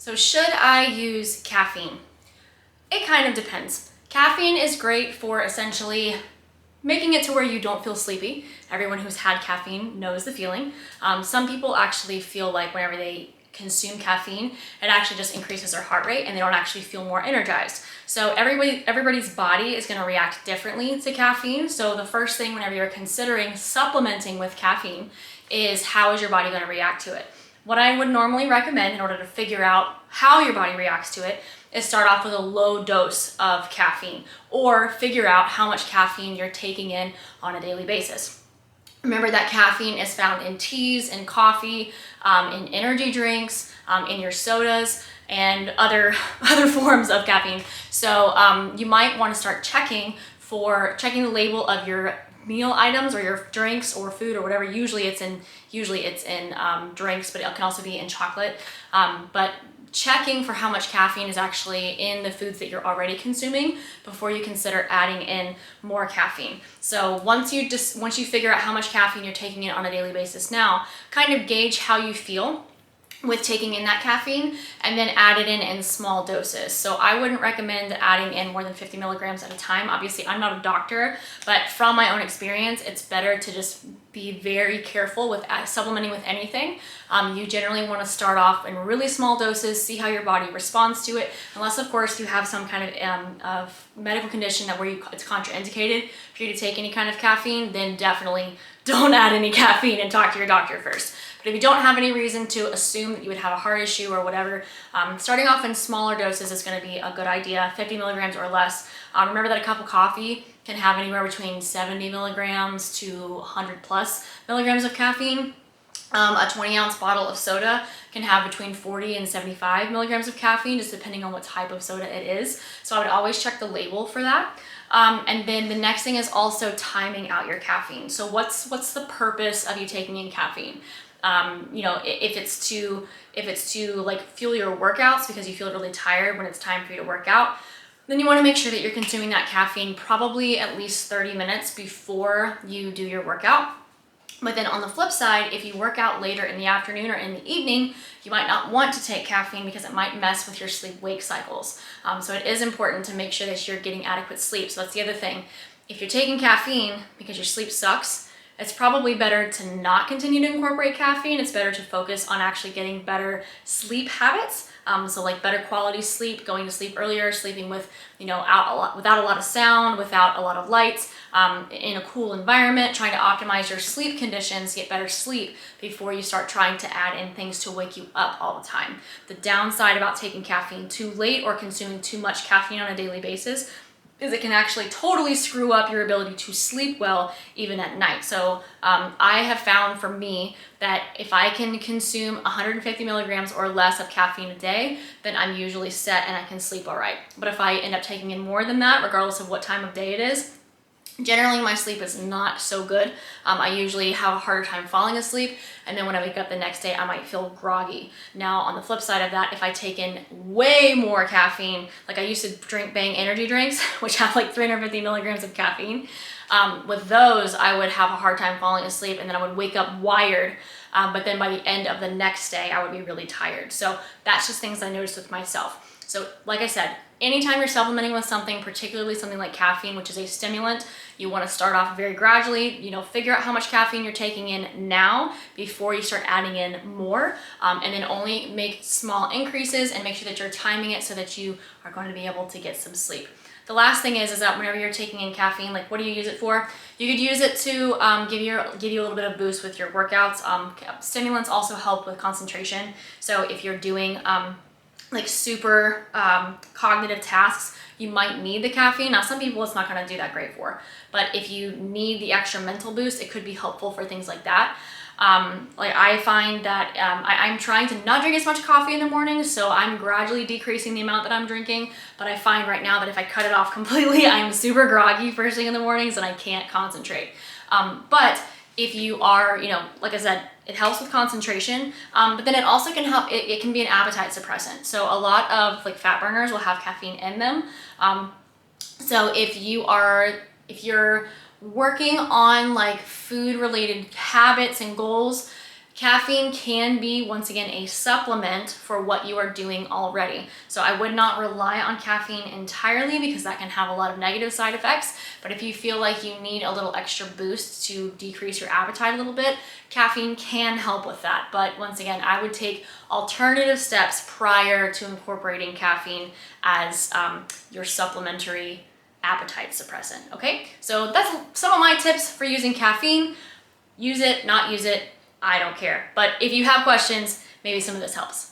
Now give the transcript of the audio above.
So should I use caffeine? It kind of depends. Caffeine is great for essentially making it to where you don't feel sleepy. Everyone who's had caffeine knows the feeling. Some people actually feel like whenever they consume caffeine, it actually just increases their heart rate and they don't actually feel more energized. So everybody's body is going to react differently to caffeine. So the first thing whenever you're considering supplementing with caffeine is how is your body going to react to it. What I would normally recommend in order to figure out how your body reacts to it is start off with a low dose of caffeine or figure out how much caffeine you're taking in on a daily basis. Remember that caffeine is found in teas, in coffee, in energy drinks, in your sodas, and other forms of caffeine. So you might want to start checking the label of your meal items or your drinks or food or whatever. Usually it's in drinks, but it can also be in chocolate. But checking for how much caffeine is actually in the foods that you're already consuming before you consider adding in more caffeine. So once you figure out how much caffeine you're taking in on a daily basis now, kind of gauge how you feel with taking in that caffeine and then add it in small doses. So I wouldn't recommend adding in more than 50 milligrams at a time. Obviously, I'm not a doctor, but from my own experience, it's better to just be very careful with supplementing with anything. You generally want to start off in really small doses, see how your body responds to it, unless of course you have some kind of medical condition that it's contraindicated for you to take any kind of caffeine, then definitely don't add any caffeine and talk to your doctor first. But if you don't have any reason to assume that you would have a heart issue or whatever, starting off in smaller doses is going to be a good idea, 50 milligrams or less. Remember that a cup of coffee can have anywhere between 70 milligrams to 100 plus milligrams of caffeine. A 20-ounce bottle of soda can have between 40 and 75 milligrams of caffeine, just depending on what type of soda it is. So I would always check the label for that. And then the next thing is also timing out your caffeine. So what's the purpose of you taking in caffeine? If it's to like fuel your workouts because you feel really tired when it's time for you to work out, then you want to make sure that you're consuming that caffeine probably at least 30 minutes before you do your workout. But then on the flip side, if you work out later in the afternoon or in the evening, you might not want to take caffeine because it might mess with your sleep-wake cycles. So it is important to make sure that you're getting adequate sleep. So that's the other thing. If you're taking caffeine because your sleep sucks, it's probably better to not continue to incorporate caffeine. It's better to focus on actually getting better sleep habits. So like better quality sleep, going to sleep earlier, sleeping with, without a lot of sound, without a lot of lights, in a cool environment, trying to optimize your sleep conditions, get better sleep before you start trying to add in things to wake you up all the time. The downside about taking caffeine too late or consuming too much caffeine on a daily basis is it can actually totally screw up your ability to sleep well even at night. So I have found for me that if I can consume 150 milligrams or less of caffeine a day, then I'm usually set and I can sleep all right. But if I end up taking in more than that, regardless of what time of day it is, generally my sleep is not so good. I usually have a harder time falling asleep, and then when I wake up the next day I might feel groggy. Now on the flip side of that, if I take in way more caffeine, like I used to drink Bang energy drinks which have like 350 milligrams of caffeine, with those I would have a hard time falling asleep and then I would wake up wired, but then by the end of the next day I would be really tired. So that's just things I noticed with myself. So like I said, anytime you're supplementing with something, particularly something like caffeine, which is a stimulant, you want to start off very gradually, figure out how much caffeine you're taking in now before you start adding in more, and then only make small increases and make sure that you're timing it so that you are going to be able to get some sleep. The last thing is that whenever you're taking in caffeine, like what do you use it for? You could use it to give you a little bit of boost with your workouts. Stimulants also help with concentration. So if you're doing like super cognitive tasks, you might need the caffeine. Now, some people it's not going to do that great for, but if you need the extra mental boost, it could be helpful for things like that. Like I find that I'm trying to not drink as much coffee in the morning, so I'm gradually decreasing the amount that I'm drinking, but I find right now that if I cut it off completely, I'm super groggy first thing in the mornings and I can't concentrate. But if you are, like I said, it helps with concentration, but then it also can help, it can be an appetite suppressant. So a lot of like fat burners will have caffeine in them. So if you're working on like food related habits and goals, Caffeine can be, once again, a supplement for what you are doing already. So I would not rely on caffeine entirely because that can have a lot of negative side effects. But if you feel like you need a little extra boost to decrease your appetite a little bit, caffeine can help with that. But once again, I would take alternative steps prior to incorporating caffeine as your supplementary appetite suppressant, okay? So that's some of my tips for using caffeine. Use it, not use it, I don't care. But if you have questions, maybe some of this helps.